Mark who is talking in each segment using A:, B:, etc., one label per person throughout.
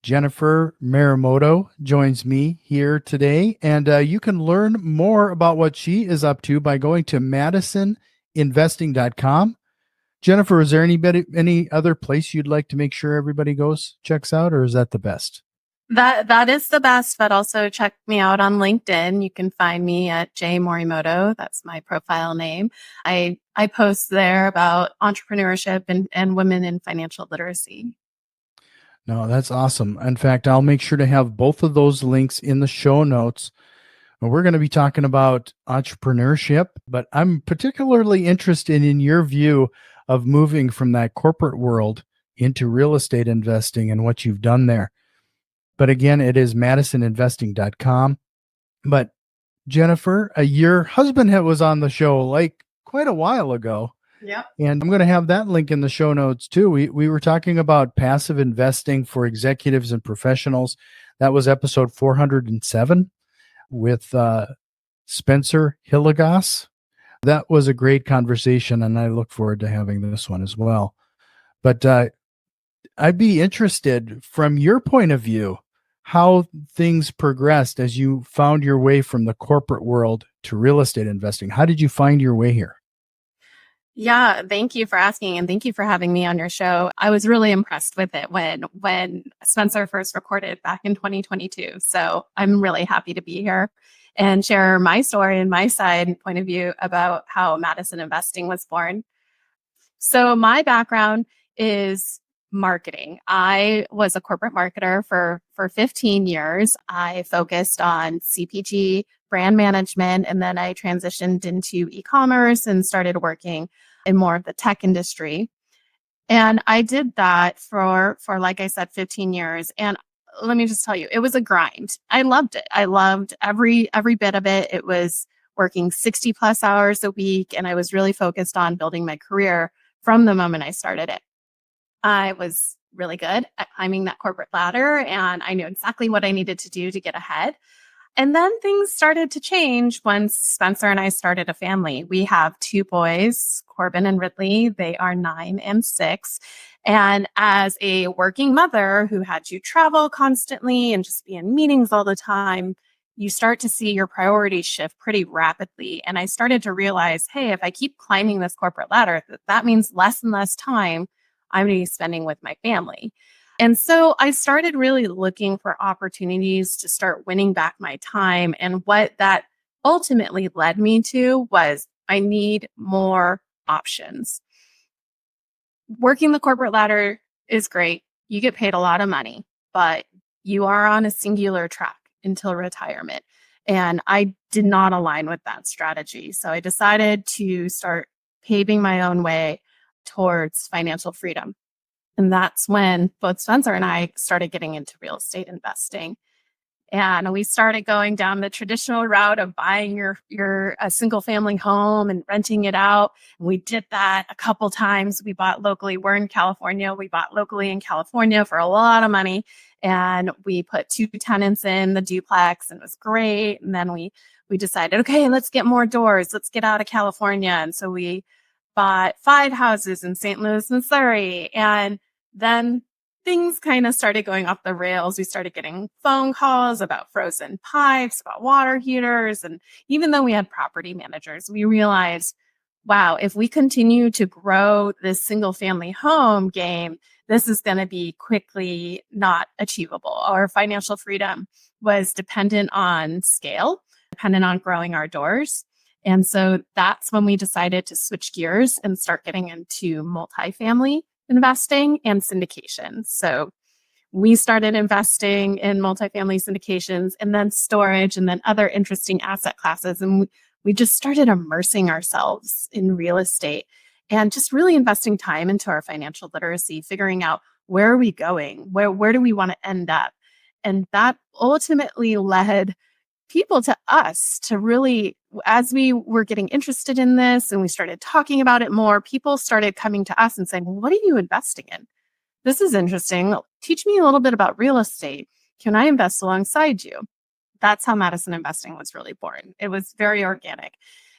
A: Jennifer Morimoto joins me here today, and you can learn more about what she is up to by going to MadisonInvesting.com. Jennifer, is there any other place you'd like to make sure everybody goes checks out, or is that the best?
B: That is the best, but also check me out on LinkedIn. You can find me at J Morimoto. That's my profile name. I post there about entrepreneurship and women in financial literacy.
A: No, that's awesome. In fact, I'll make sure to have both of those links in the show notes. We're going to be talking about entrepreneurship, but I'm particularly interested in your view of moving from that corporate world into real estate investing and what you've done there. But again, it is MadisonInvesting.com. But Jennifer, your husband was on the show like quite a while ago.
B: Yeah.
A: And I'm going to have that link in the show notes too. We were talking about passive investing for executives and professionals. That was episode 407 with Spencer Hilligoss. That was a great conversation, and I look forward to having this one as well. But I'd be interested from your point of view, how things progressed as you found your way from the corporate world to real estate investing. How did you find your way here?
B: Yeah, thank you for asking, and thank you for having me on your show. I was really impressed with it when Spencer first recorded back in 2022. So I'm really happy to be here and share my story and my side and point of view about how Madison Investing was born. So my background is marketing. I was a corporate marketer for 15 years. I focused on CPG, brand management, and then I transitioned into e-commerce and started working in more of the tech industry. And I did that for like I said, 15 years. And let me just tell you, it was a grind. I loved it. I loved every bit of it. It was working 60 plus hours a week, and I was really focused on building my career from the moment I started it. I was really good at climbing that corporate ladder, and I knew exactly what I needed to do to get ahead. And then things started to change once Spencer and I started a family. We have two boys, Corbin and Ridley. They are 9 and 6. And as a working mother who had to travel constantly and just be in meetings all the time, you start to see your priorities shift pretty rapidly. And I started to realize, hey, if I keep climbing this corporate ladder, that means less and less time I'm going to be spending with my family. And so I started really looking for opportunities to start winning back my time. And what that ultimately led me to was I need more options. Working the corporate ladder is great. You get paid a lot of money, but you are on a singular track until retirement. And I did not align with that strategy. So I decided to start paving my own way towards financial freedom. And that's when both Spencer and I started getting into real estate investing. And we started going down the traditional route of buying your a single family home and renting it out. And we did that a couple times. We bought locally. We're in California. We bought locally in California for a lot of money. And we put 2 tenants in the duplex, and it was great. And then we decided, okay, let's get more doors. Let's get out of California. And so we bought 5 houses in St. Louis, Missouri. And then things kind of started going off the rails. We started getting phone calls about frozen pipes, about water heaters. And even though we had property managers, we realized, wow, if we continue to grow this single family home game, this is going to be quickly not achievable. Our financial freedom was dependent on scale, dependent on growing our doors. And so that's when we decided to switch gears and start getting into multifamily investing and syndication. So we started investing in multifamily syndications and then storage and then other interesting asset classes. And we just started immersing ourselves in real estate and just really investing time into our financial literacy, figuring out where are we going? Where do we want to end up? And that ultimately led people to us to really, as we were getting interested in this and we started talking about it more, people started coming to us and saying, well, what are you investing in? This is interesting. Teach me a little bit about real estate. Can I invest alongside you? That's how Madison Investing was really born. It was very organic.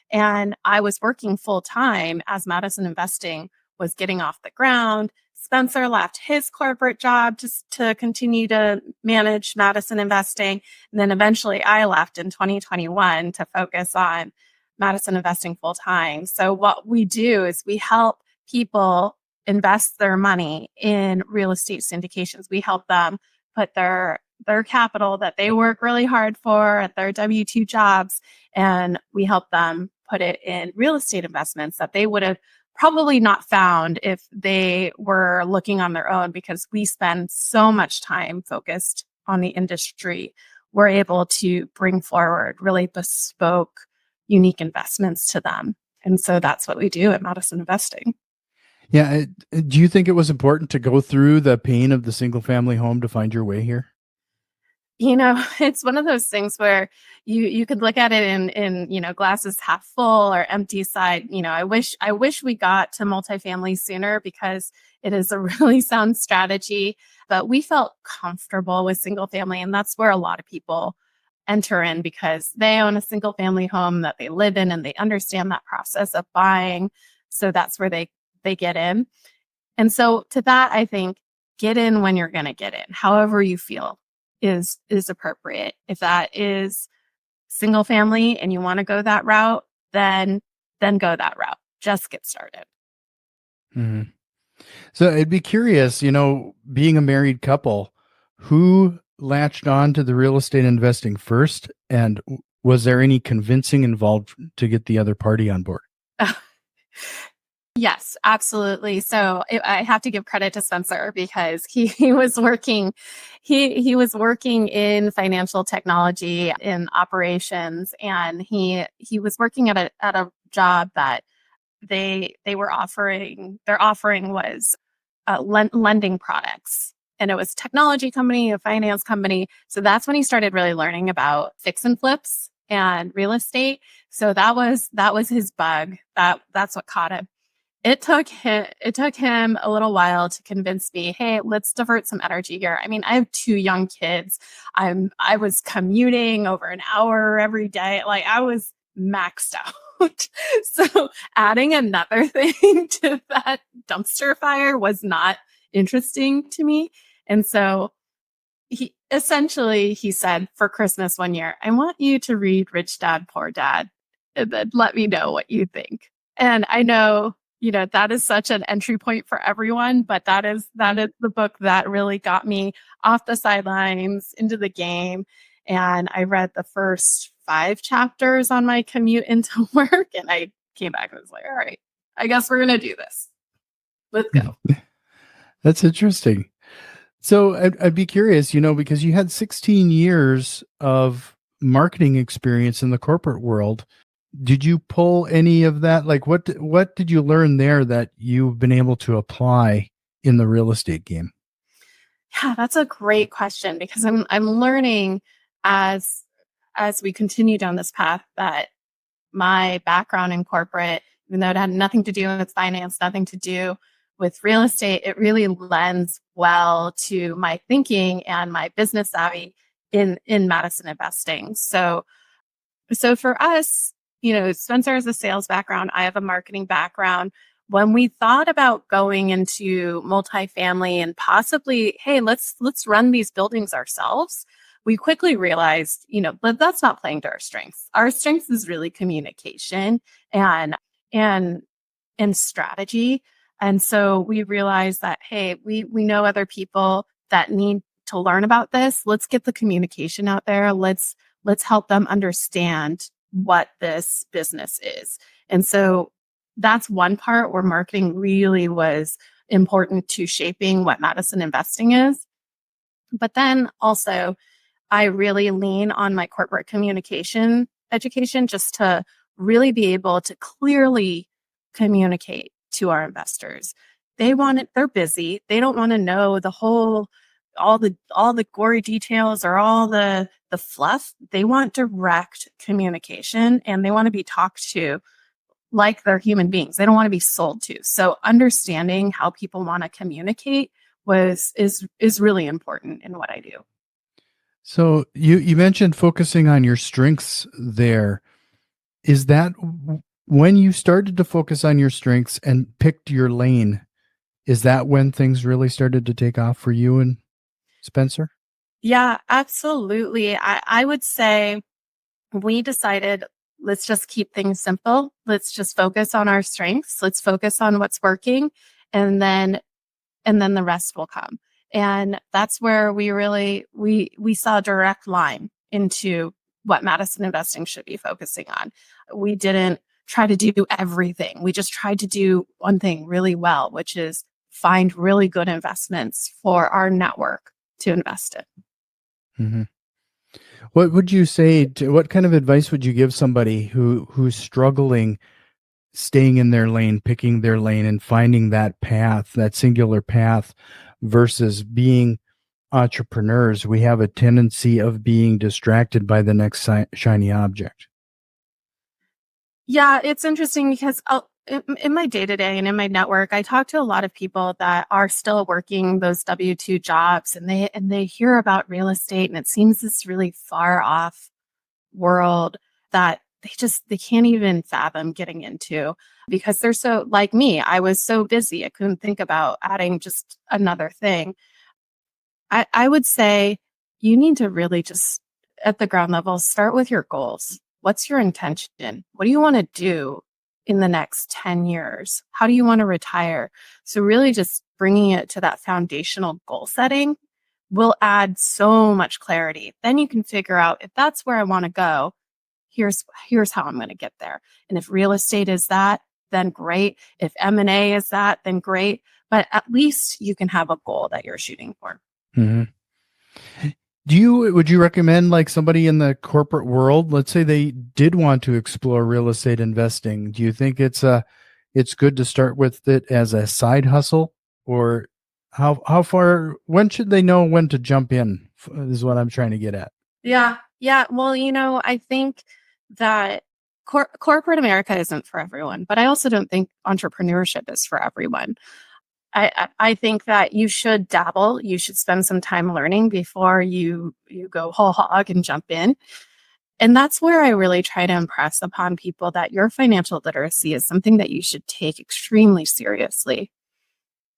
B: And I was working full time as Madison Investing was getting off the ground, Spencer left his corporate job just to continue to manage Madison Investing. And then eventually I left in 2021 to focus on Madison Investing full time. So what we do is we help people invest their money in real estate syndications. We help them put their capital that they work really hard for at their W-2 jobs, and we help them put it in real estate investments that they would have probably not found if they were looking on their own, because we spend so much time focused on the industry. We're able to bring forward really bespoke, unique investments to them. And so that's what we do at Madison Investing.
A: Yeah. Do you think it was important to go through the pain of the single family home to find your way here?
B: It's one of those things where you could look at it in glasses half full or empty side. I wish we got to multifamily sooner, because it is a really sound strategy, but we felt comfortable with single family, and that's where a lot of people enter in, because they own a single family home that they live in and they understand that process of buying. So that's where they get in. And so to that, I think, get in when you're going to get in, however you feel is appropriate. If that is single family and you want to go that route, then go that route. Just get started.
A: Mhm. So I'd be curious, being a married couple, who latched on to the real estate investing first, and was there any convincing involved to get the other party on board?
B: Yes, absolutely. So I have to give credit to Spencer, because he was working he was working in financial technology in operations, and he was working at a job that they were offering. Their offering was lending products, and it was a technology company, a finance company. So that's when he started really learning about fix and flips and real estate. So that was his bug. That's what caught him. It took him a little while to convince me, hey, let's divert some energy here. I mean, I have two young kids. I was commuting over an hour every day. Like, I was maxed out. So adding another thing to that dumpster fire was not interesting to me. And so he said for Christmas one year, I want you to read Rich Dad, Poor Dad, and then let me know what you think. And I know, that is such an entry point for everyone, but that is the book that really got me off the sidelines into the game. And I read the first 5 chapters on my commute into work, and I came back and was like, all right, I guess we're gonna do this. Let's go.
A: That's interesting. So I'd be curious, because you had 16 years of marketing experience in the corporate world. Did you pull any of that? Like, what did you learn there that you've been able to apply in the real estate game?
B: Yeah, that's a great question, because I'm learning as we continue down this path that my background in corporate, even though it had nothing to do with finance, nothing to do with real estate, it really lends well to my thinking and my business savvy in Madison Investing. So for us, Spencer has a sales background. I have a marketing background. When we thought about going into multifamily and possibly, hey, let's run these buildings ourselves, we quickly realized, that's not playing to our strengths. Our strengths is really communication and and and strategy. And so we realized that, hey, we know other people that need to learn about this. Let's get the communication out there. Let's help them understand what this business is. And so that's one part where marketing really was important to shaping what Madison Investing is. But then also, I really lean on my corporate communication education just to really be able to clearly communicate to our investors. They're busy. They don't want to know all the gory details or all the fluff. They want direct communication, and they want to be talked to like they're human beings. They don't want to be sold to. So understanding how people want to communicate is really important in what I do.
A: So you mentioned focusing on your strengths there. Is that when you started to focus on your strengths and picked your lane? Is that when things really started to take off for you and Spencer?
B: Yeah, absolutely. I would say we decided, let's just keep things simple. Let's just focus on our strengths. Let's focus on what's working. And then the rest will come. And that's where we saw a direct line into what Madison Investing should be focusing on. We didn't try to do everything. We just tried to do one thing really well, which is find really good investments for our network to invest in.
A: Hmm. What would you say what kind of advice would you give somebody who's struggling staying in their lane, picking their lane and finding that path, that singular path versus being entrepreneurs? We have a tendency of being distracted by the next shiny object.
B: Yeah, it's interesting because in my day to day and in my network, I talk to a lot of people that are still working those W-2 jobs, and they hear about real estate, and it seems this really far off world that they can't even fathom getting into because they're so like me. I was so busy, I couldn't think about adding just another thing. I would say you need to really just at the ground level start with your goals. What's your intention? What do you want to do in the next 10 years? How do you want to retire? So, really, just bringing it to that foundational goal setting will add so much clarity. Then you can figure out if that's where I want to go, here's how I'm going to get there. And if real estate is that, then great. If M&A is that, then great. But at least you can have a goal that you're shooting for.
A: Hmm. Would you recommend like somebody in the corporate world, let's say they did want to explore real estate investing? Do you think it's good to start with it as a side hustle, or how far when should they know when to jump in? Is what I'm trying to get at.
B: Yeah. Yeah. Well, I think that corporate America isn't for everyone, but I also don't think entrepreneurship is for everyone. I think that you should dabble. You should spend some time learning before you go whole hog and jump in. And that's where I really try to impress upon people that your financial literacy is something that you should take extremely seriously.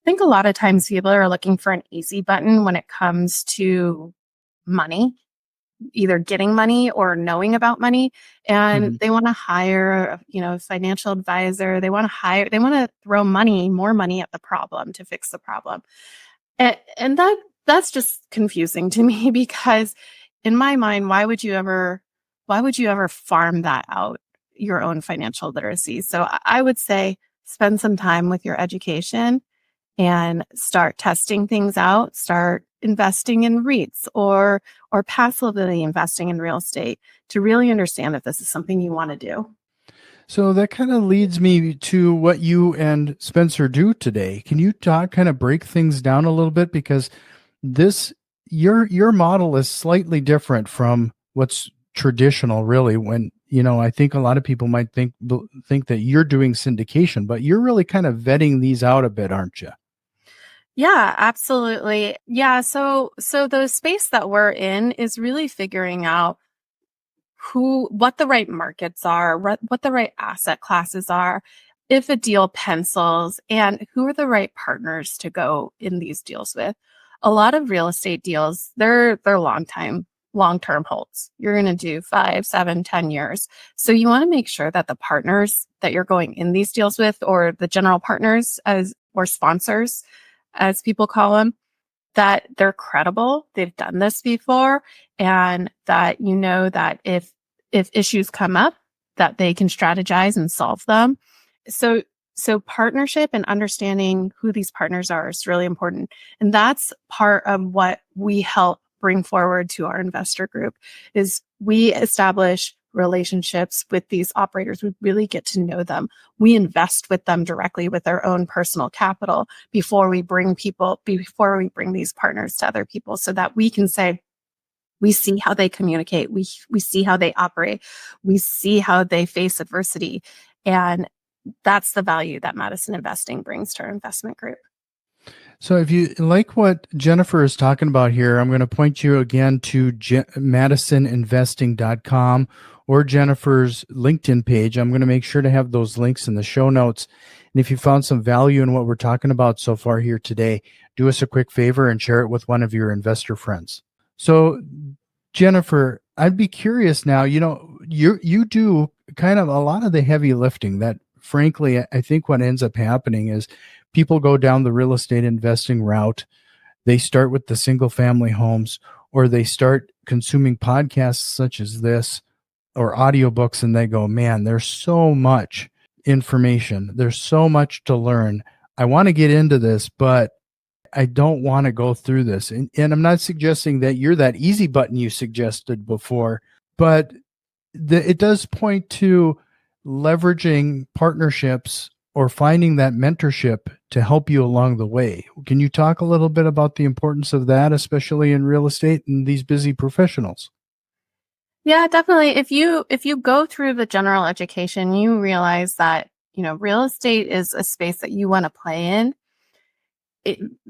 B: I think a lot of times people are looking for an easy button when it comes to money, either getting money or knowing about money, and
A: Mhm.
B: they want to hire a financial advisor. They want to throw more money at the problem to fix the problem. And that's just confusing to me because in my mind, why would you ever farm that out, your own financial literacy? So I would say spend some time with your education and start testing things out, start investing in REITs or passively investing in real estate to really understand if this is something you want to do.
A: So that kind of leads me to what you and Spencer do today. Can you kind of break things down a little bit, because this your model is slightly different from what's traditional, really. When I think a lot of people might think that you're doing syndication, but you're really kind of vetting these out a bit, aren't you?
B: Yeah, absolutely. Yeah, so the space that we're in is really figuring out what the right markets are, what the right asset classes are, if a deal pencils, and who are the right partners to go in these deals with. A lot of real estate deals, they're long-term holds. You're going to do 5, 7, 10 years. So you want to make sure that the partners that you're going in these deals with, or the general partners or sponsors, as people call them, that they're credible, they've done this before, and that that if issues come up, that they can strategize and solve them. So so partnership and understanding who these partners are is really important. And that's part of what we help bring forward to our investor group is we establish relationships with these operators. We really get to know them. We invest with them directly with their own personal capital before we bring these partners to other people, so that we can say, we see how they communicate, we see how they operate, we see how they face adversity. And that's the value that Madison Investing brings to our investment group.
A: So if you like what Jennifer is talking about here, I'm going to point you again to madisoninvesting.com or Jennifer's LinkedIn page. I'm going to make sure to have those links in the show notes. And if you found some value in what we're talking about so far here today, do us a quick favor and share it with one of your investor friends. So Jennifer, I'd be curious now, you do kind of a lot of the heavy lifting that frankly, I think what ends up happening is people go down the real estate investing route. They start with the single family homes, or they start consuming podcasts such as this or audiobooks, and they go, man, there's so much information. There's so much to learn. I want to get into this, but I don't want to go through this. And I'm not suggesting that you're that easy button you suggested before, but it does point to leveraging partnerships or finding that mentorship to help you along the way. Can you talk a little bit about the importance of that, especially in real estate and these busy professionals?
B: Yeah, definitely. If you go through the general education, you realize that, real estate is a space that you want to play in.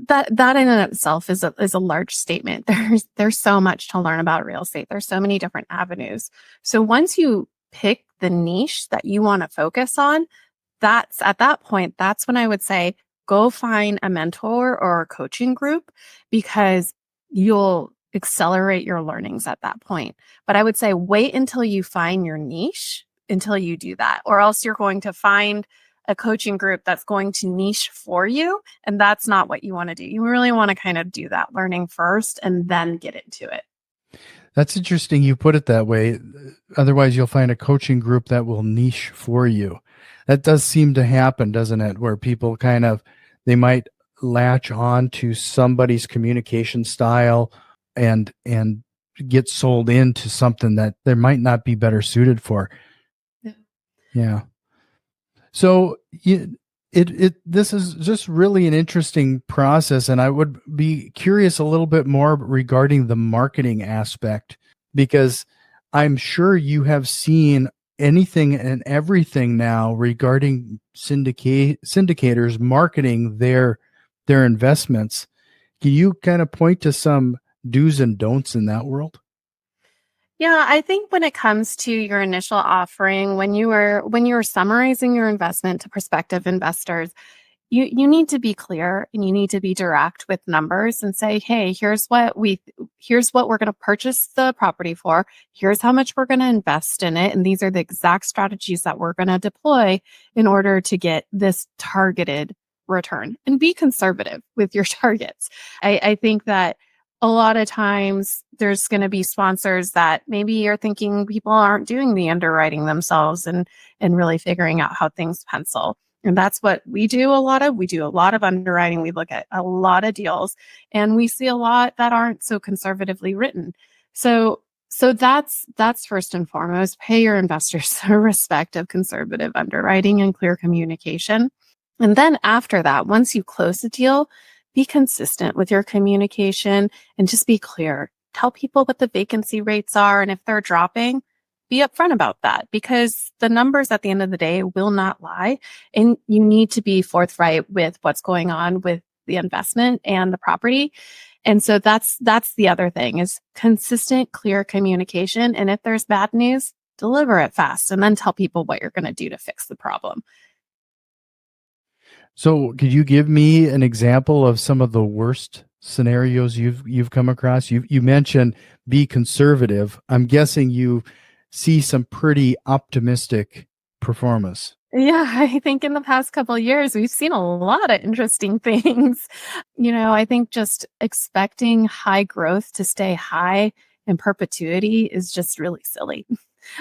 B: That in and of itself is a large statement. There's so much to learn about real estate. There's so many different avenues. So once you pick the niche that you want to focus on, that's at that point, that's when I would say go find a mentor or a coaching group, because you'll accelerate your learnings at that point. But I would say wait until you find your niche until you do that, or else you're going to find a coaching group that's going to niche for you. And that's not what you want to do. You really want to kind of do that learning first and then get into it.
A: That's interesting you put it that way. Otherwise, you'll find a coaching group that will niche for you. That does seem to happen, doesn't it? Where people they might latch on to somebody's communication style and get sold into something that they might not be better suited for.
B: Yeah.
A: Yeah. So this is just really an interesting process, and I would be curious a little bit more regarding the marketing aspect, because I'm sure you have seen anything and everything now regarding syndicators marketing their investments. Can you kind of point to some do's and don'ts in that world?
B: Yeah, I think when it comes to your initial offering, when you were summarizing your investment to prospective investors, you need to be clear and you need to be direct with numbers and say, hey, here's what we're going to purchase the property for. Here's how much we're going to invest in it. And these are the exact strategies that we're going to deploy in order to get this targeted return, and be conservative with your targets. I think that a lot of times there's going to be sponsors that maybe you're thinking people aren't doing the underwriting themselves and really figuring out how things pencil. And that's what we do a lot of. We do a lot of underwriting. We look at a lot of deals, and we see a lot that aren't so conservatively written. So that's first and foremost. Pay your investors the respect of conservative underwriting and clear communication. And then after that, once you close the deal, be consistent with your communication and just be clear. Tell people what the vacancy rates are. And if they're dropping, be upfront about that, because the numbers at the end of the day will not lie. And you need to be forthright with what's going on with the investment and the property. And so that's the other thing, is consistent, clear communication. And if there's bad news, deliver it fast and then tell people what you're going to do to fix the problem.
A: So, could you give me an example of some of the worst scenarios you've come across? You mentioned be conservative. I'm guessing you see some pretty optimistic performance.
B: Yeah, I think in the past couple of years, we've seen a lot of interesting things. I think just expecting high growth to stay high in perpetuity is just really silly.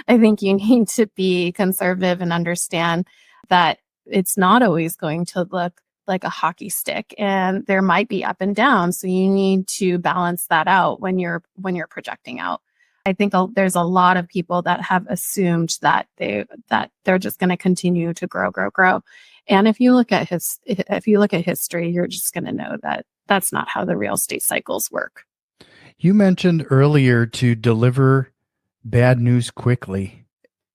B: I think you need to be conservative and understand that it's not always going to look like a hockey stick, and there might be up and down. So you need to balance that out when you're projecting out. I think there's a lot of people that have assumed that they're just going to continue to grow, grow, grow. And if you look at history, you're just going to know that that's not how the real estate cycles work.
A: You mentioned earlier to deliver bad news quickly.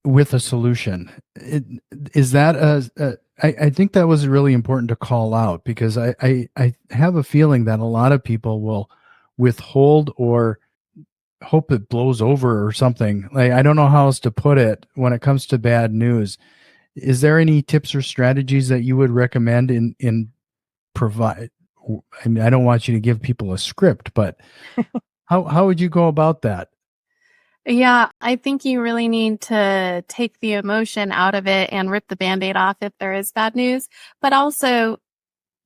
A: with a solution. Is that I think that was really important to call out, because I have a feeling that a lot of people will withhold or hope it blows over or something. Like, I don't know how else to put it when it comes to bad news. Is there any tips or strategies that you would recommend in provide? I mean, I don't want you to give people a script, but how would you go about that?
B: Yeah, I think you really need to take the emotion out of it and rip the Band-Aid off if there is bad news, but also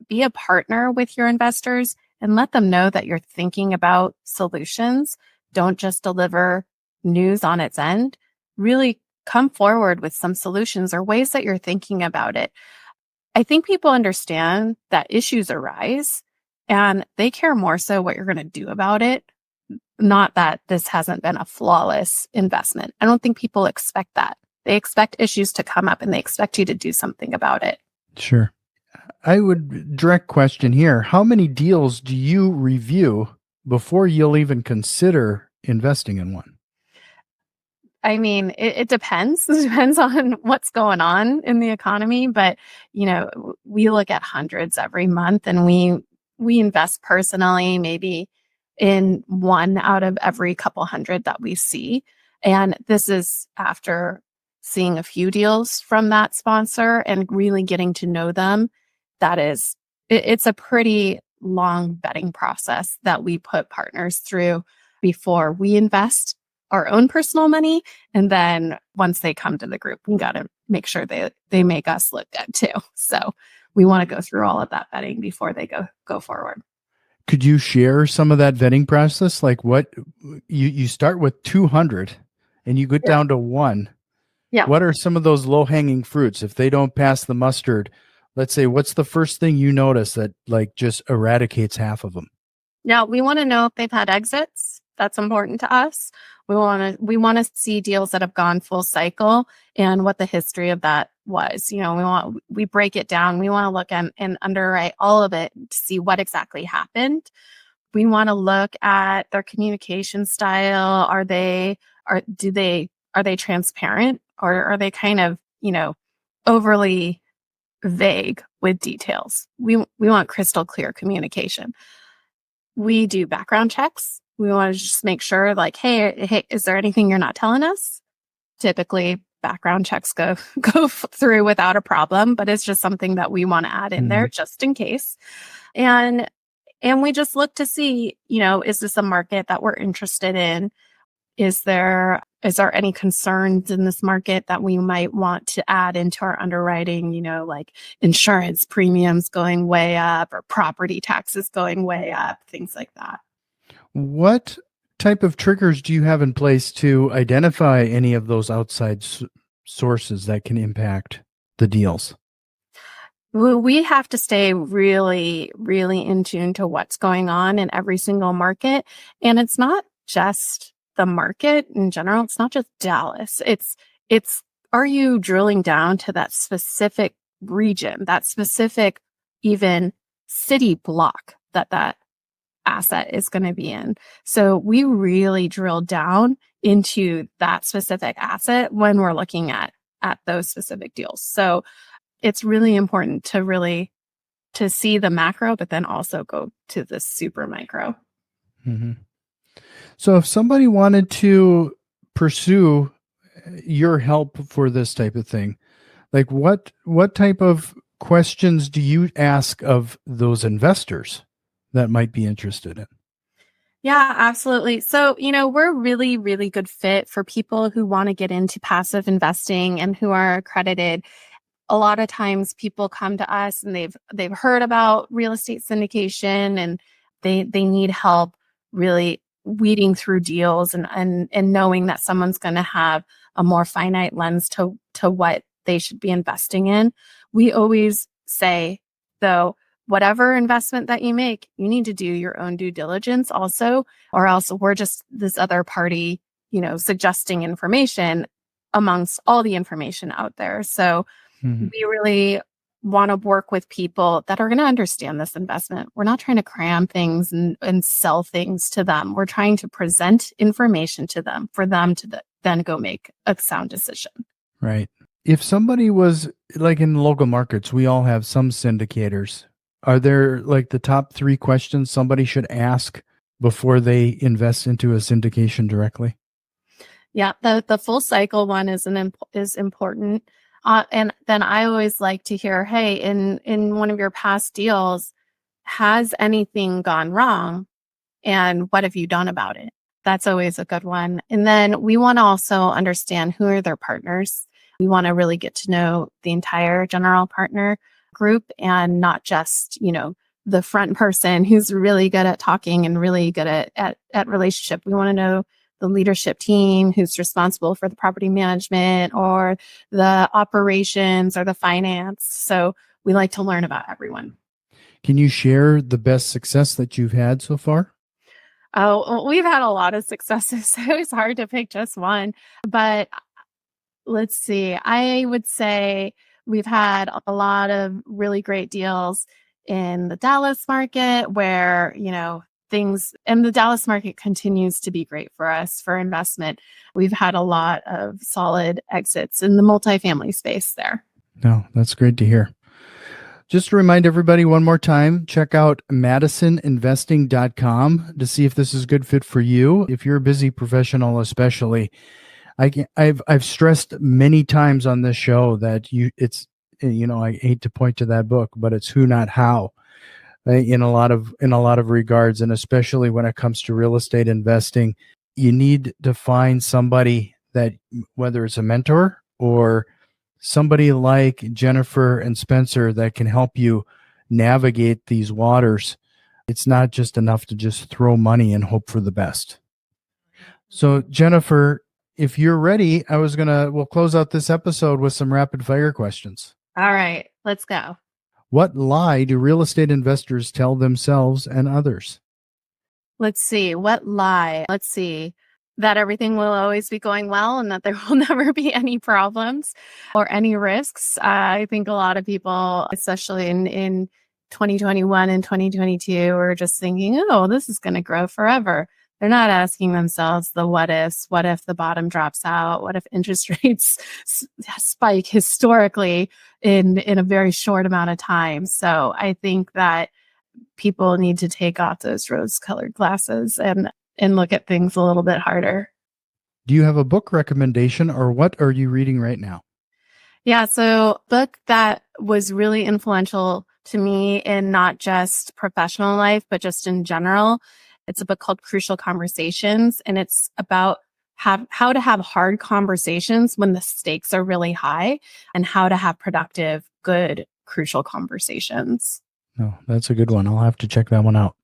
B: be a partner with your investors and let them know that you're thinking about solutions. Don't just deliver news on its end. Really come forward with some solutions or ways that you're thinking about it. I think people understand that issues arise and they care more so what you're going to do about it, not that this hasn't been a flawless investment. I don't think people expect that. They expect issues to come up and they expect you to do something about it.
A: Sure. I would direct question here. How many deals do you review before you'll even consider investing in one?
B: I mean, it depends. It depends on what's going on in the economy, but we look at hundreds every month, and we invest personally maybe in one out of every couple hundred that we see. And this is after seeing a few deals from that sponsor and really getting to know them. It's a pretty long vetting process that we put partners through before we invest our own personal money. And then once they come to the group, we got to make sure they make us look good too. So we want to go through all of that vetting before they go forward.
A: Could you share some of that vetting process? Like, what you start with 200 and you get
B: Yeah.
A: down to one.
B: Yeah.
A: What are some of those low hanging fruits? If they don't pass the mustard, let's say, what's the first thing you notice that like just eradicates half of them?
B: Yeah. We want to know if they've had exits. That's important to us. We want to see deals that have gone full cycle and what the history of that was. We break it down. We want to look and underwrite all of it to see what exactly happened. We want to look at their communication style. Are they transparent, or are they kind of, overly vague with details? We want crystal clear communication. We do background checks. We want to just make sure, like, hey, is there anything you're not telling us? Typically, background checks go through without a problem, but it's just something that we want to add in there
A: Mhm.
B: just in case. And we just look to see, is this a market that we're interested in? Is there any concerns in this market that we might want to add into our underwriting, like insurance premiums going way up or property taxes going way up, things like that.
A: What type of triggers do you have in place to identify any of those outside sources that can impact the deals?
B: We have to stay really, really in tune to what's going on in every single market. And it's not just the market in general. It's not just Dallas. It's, are you drilling down to that specific region, that specific even city block that asset is going to be in? So we really drill down into that specific asset when we're looking at those specific deals. So it's really important to see the macro, but then also go to the super micro.
A: Hmm. So if somebody wanted to pursue your help for this type of thing, like what type of questions do you ask of those investors that might be interested in?
B: Yeah, absolutely. So, we're really, really good fit for people who want to get into passive investing and who are accredited. A lot of times people come to us and they've heard about real estate syndication, and they need help really weeding through deals and knowing that someone's going to have a more finite lens to what they should be investing in. We always say, though, whatever investment that you make, you need to do your own due diligence also, or else we're just this other party, suggesting information amongst all the information out there. So
A: Mhm.
B: we really want to work with people that are going to understand this investment. We're not trying to cram things and sell things to them. We're trying to present information to them for them then go make a sound decision.
A: Right. If somebody was like in local markets, we all have some syndicators. Are there like the top 3 questions somebody should ask before they invest into a syndication directly?
B: Yeah, the full cycle one is important. And then I always like to hear, hey, in one of your past deals, has anything gone wrong? And what have you done about it? That's always a good one. And then we want to also understand who are their partners. We want to really get to know the entire general partner group and not just, the front person who's really good at talking and really good at relationship. We want to know the leadership team who's responsible for the property management or the operations or the finance. So we like to learn about everyone.
A: Can you share the best success that you've had so far?
B: Oh, well, we've had a lot of successes. So it's hard to pick just one. But let's see. I would say we've had a lot of really great deals in the Dallas market where, and the Dallas market continues to be great for us for investment. We've had a lot of solid exits in the multifamily space there.
A: No, that's great to hear. Just to remind everybody one more time, check out madisoninvesting.com to see if this is a good fit for you. If you're a busy professional, especially, I've stressed many times on this show that I hate to point to that book, but it's who, not how, in a lot of regards, and especially when it comes to real estate investing, you need to find somebody that, whether it's a mentor or somebody like Jennifer and Spencer, that can help you navigate these waters. It's not just enough to just throw money and hope for the best. So, Jennifer, if you're ready, we'll close out this episode with some rapid fire questions.
B: All right, let's go.
A: What lie do real estate investors tell themselves and others?
B: Let's see. What lie? Let's see. That everything will always be going well and that there will never be any problems or any risks. I think a lot of people, especially in 2021 and 2022, are just thinking, oh, this is going to grow forever. They're not asking themselves the what ifs. What if the bottom drops out? What if interest rates spike historically in a very short amount of time? So I think that people need to take off those rose-colored glasses and look at things a little bit harder.
A: Do you have a book recommendation, or what are you reading right now?
B: Yeah, so book that was really influential to me in not just professional life, but just in general. It's a book called Crucial Conversations, and it's about how to have hard conversations when the stakes are really high and how to have productive, good, crucial conversations.
A: No, that's a good one. I'll have to check that one out.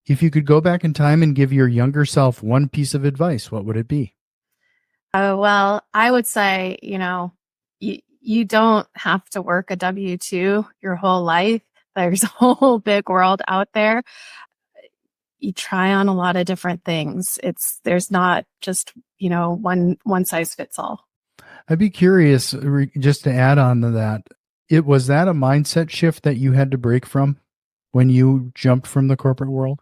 A: If you could go back in time and give your younger self one piece of advice, what would it be?
B: Oh, well, I would say, you don't have to work a W-2 your whole life. There's a whole big world out there. You try on a lot of different things. There's not just, one size fits all.
A: I'd be curious, just to add on to that, was that a mindset shift that you had to break from when you jumped from the corporate world?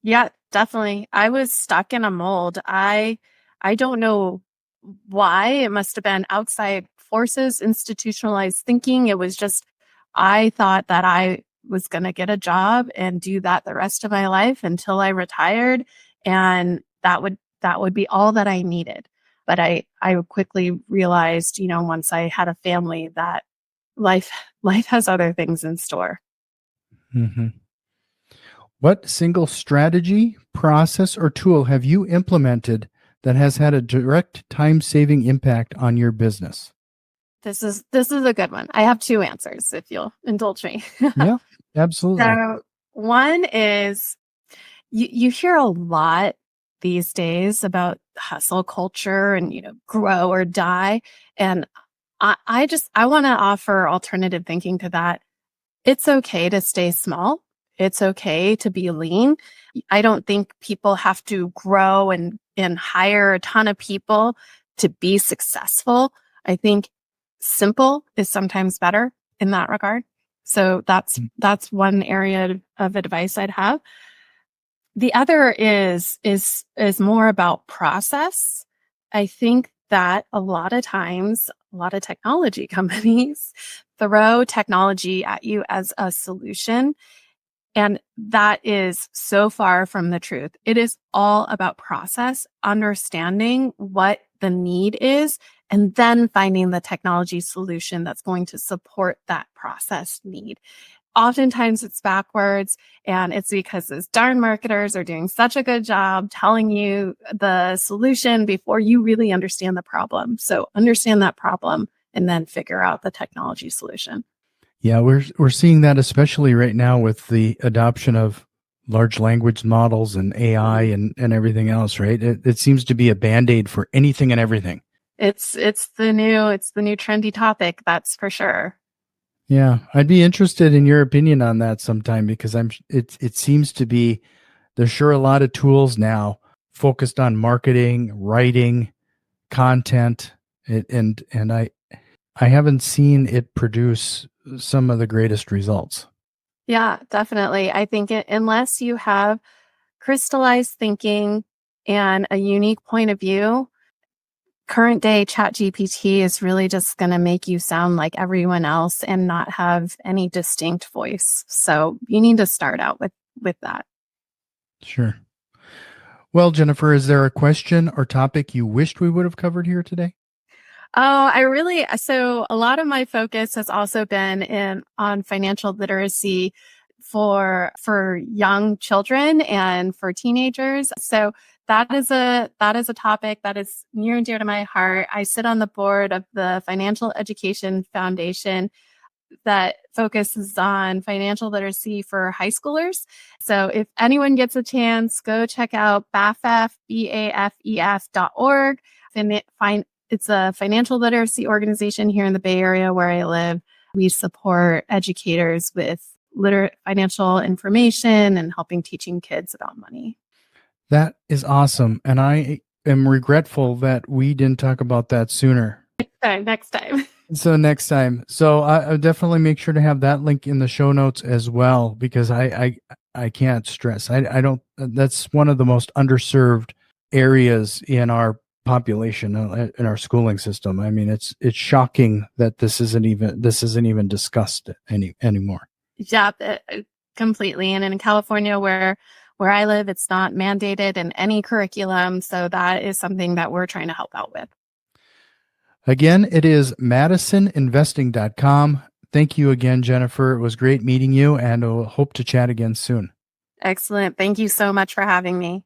B: Yeah, definitely. I was stuck in a mold. I don't know why. It must have been outside forces, institutionalized thinking. It was just, I thought that I was going to get a job and do that the rest of my life until I retired. And that would be all that I needed. But I quickly realized, once I had a family, that life has other things in store.
A: Mm-hmm. What single strategy, process, or tool have you implemented that has had a direct time-saving impact on your business?
B: This is a good one. I have 2 answers if you'll indulge me.
A: Yeah, absolutely.
B: So one is you hear a lot these days about hustle culture and, grow or die. And I want to offer alternative thinking to that. It's okay to stay small. It's okay to be lean. I don't think people have to grow and hire a ton of people to be successful. I think simple is sometimes better in that regard. So that's one area of advice I'd have. The other is more about process. I think that a lot of times, a lot of technology companies throw technology at you as a solution. And that is so far from the truth. It is all about process, understanding what the need is, and then finding the technology solution that's going to support that process need. Oftentimes it's backwards, and it's because those darn marketers are doing such a good job telling you the solution before you really understand the problem. So understand that problem and then figure out the technology solution.
A: Yeah, we're seeing that especially right now with the adoption of large language models and AI and everything else, right? It seems to be a band-aid for anything and everything.
B: It's the new trendy topic, that's for sure.
A: Yeah, I'd be interested in your opinion on that sometime because it seems to be there's sure a lot of tools now focused on marketing, writing, content, and I haven't seen it produce some of the greatest results.
B: Yeah, definitely. I think unless you have crystallized thinking and a unique point of view, current day chat GPT is really just going to make you sound like everyone else and not have any distinct voice. So you need to start out with that.
A: Sure. Well, Jennifer, is there a question or topic you wished we would have covered here today?
B: Oh, so a lot of my focus has also been on financial literacy for young children and for teenagers. So that is a topic that is near and dear to my heart. I sit on the board of the Financial Education Foundation that focuses on financial literacy for high schoolers. So if anyone gets a chance, go check out BAFEF.org. It's a financial literacy organization here in the Bay Area where I live. We support educators with financial information and helping teaching kids about money.
A: That is awesome. And I am regretful that we didn't talk about that sooner.
B: Next time.
A: So next time. So I'll definitely make sure to have that link in the show notes as well, because I can't stress. I don't, that's one of the most underserved areas in our population, in our schooling system. I mean, it's shocking that this isn't even discussed anymore.
B: Yeah, completely. And in California, where I live, it's not mandated in any curriculum. So that is something that we're trying to help out with.
A: Again, it is MadisonInvesting.com. Thank you again, Jennifer. It was great meeting you, and we'll hope to chat again soon.
B: Excellent. Thank you so much for having me.